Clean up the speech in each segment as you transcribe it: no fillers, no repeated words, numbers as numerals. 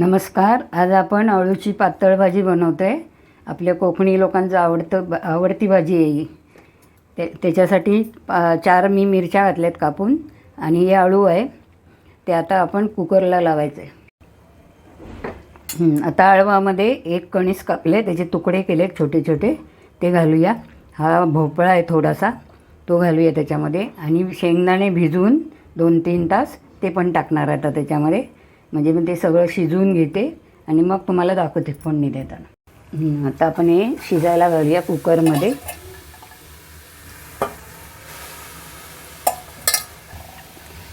नमस्कार. आज आपण अळूची पातळ भाजी बनवतो आहे. आपल्या कोकणी लोकांचं आवडती भाजी आहे ही. त्याच्यासाठी 4 मी मिरच्या घातल्यात कापून आणि हे अळू आहे ते आता आपण कुकरला लावायचं आहे. आता अळवामध्ये 1 कणीस कापले, त्याचे तुकडे केले छोटे छोटे, ते घालूया. हा भोपळा आहे थोडासा, तो घालूया त्याच्यामध्ये. आणि शेंगदाणे भिजवून 2-3 तास ते पण टाकणार आता त्याच्यामध्ये. म्हणजे मी ते सगळं शिजवून घेते आणि मग तुम्हाला दाखवते फोडणी देताना. आता आपण हे शिजायला घालूया कुकरमध्ये.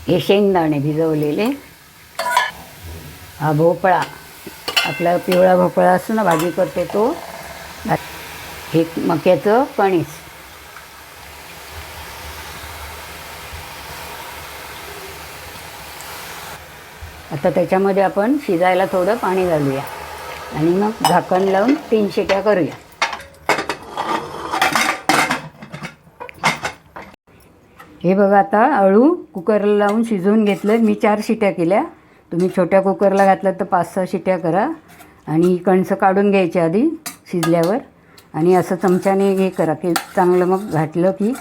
हे शेंगदाणे भिजवलेले, हा भोपळा, आपला पिवळा भोपळा असतो ना भाजी करते तो, हे मक्याचं कणीस, आता त्याच्यामध्ये आपण शिजायला थोडं पाणी घालूया आणि मग झाकण लावून 3 शिट्या करूया. हे बघा, आता अळू कुकरला लावून शिजवून घेतलं. मी 4 शिट्या केल्या. तुम्ही छोट्या कुकरला घातलं तर 5-6 शिट्या करा. आणि कणसं काढून घ्यायची आधी शिजल्यावर, आणि असं चमच्याने हे करा की चांगलं मग घातलं की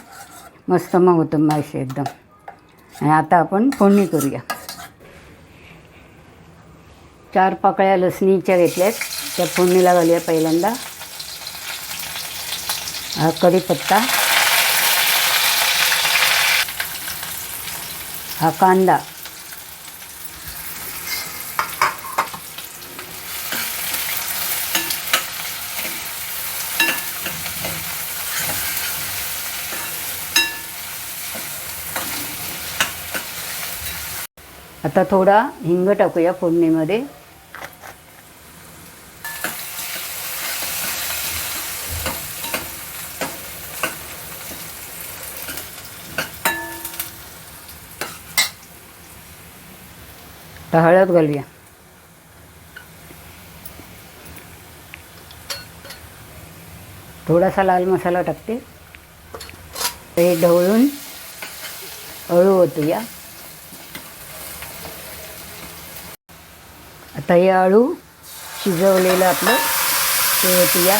मस्त मग होतं मॅश एकदम. आणि आता आपण फोडणी करूया. 4 पाकळ्या लसणीच्या घेतल्यात, त्या फोडणीला घालूया. पहिल्यांदा हा कढीपत्ता, हा कांदा, आता थोडा हिंग टाकूया फोडणीमध्ये. आता हळद घालूया. थोडासा लाल मसाला टाकते. हे ढवळून अळू ओतूया. आता हे अळू शिजवलेलं आपलं ते ओतूया.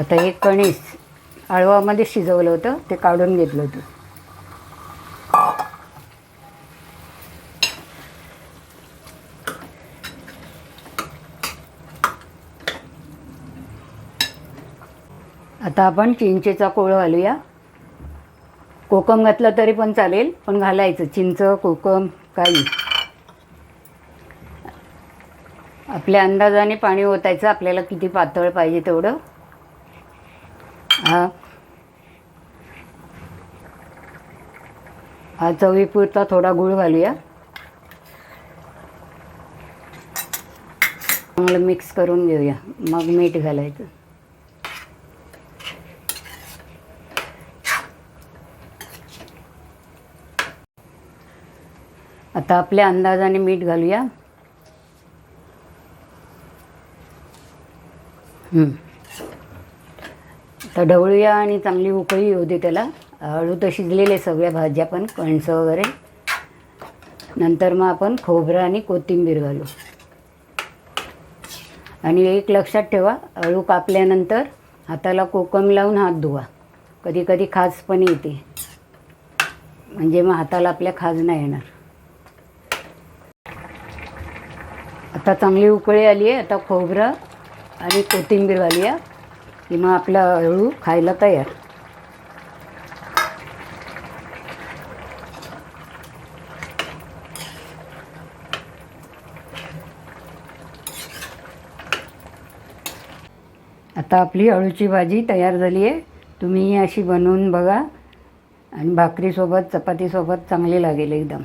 आता हे कणीस अळवामध्ये शिजवलं होतं ते काढून घेतलं होतं. आता आपण चिंचेचा कोळ घालूया. कोकम घातलं तरी पण चालेल, पण घालायचं चिंच, कोकम काही. आपल्या अंदाजाने पाणी ओतायचं, आपल्याला किती पातळ पाहिजे तेवढं. हा चवीपुरता थोडा गूळ घालूया. चांगलं मिक्स करून घेऊया, मग मीठ घालायचं. आता आपल्या अंदाजाने मीठ घालूया. आता ढवळूया आणि चांगली उकळी येऊ दे त्याला. अळू तर शिजलेले सगळ्या भाज्या, पण कणसं वगैरे. नंतर मग आपण खोबरं आणि कोथिंबीर घालू. आणि एक लक्षात ठेवा, अळू कापल्यानंतर हाताला कोकम लावून हात धुवा. कधी कधी खाज पण येते, म्हणजे मग हाताला आपल्या खाज नाही येणार. आता चांगली उकळी आली आहे. आता खोबरं आणि कोथिंबीर घालूया की मग आपला अळू खायला तयार. आता आपली अळूची भाजी तयार झाली आहे. तुम्ही अशी बनवून बघा आणि भाकरीसोबत चपातीसोबत चांगली लागेल एकदम.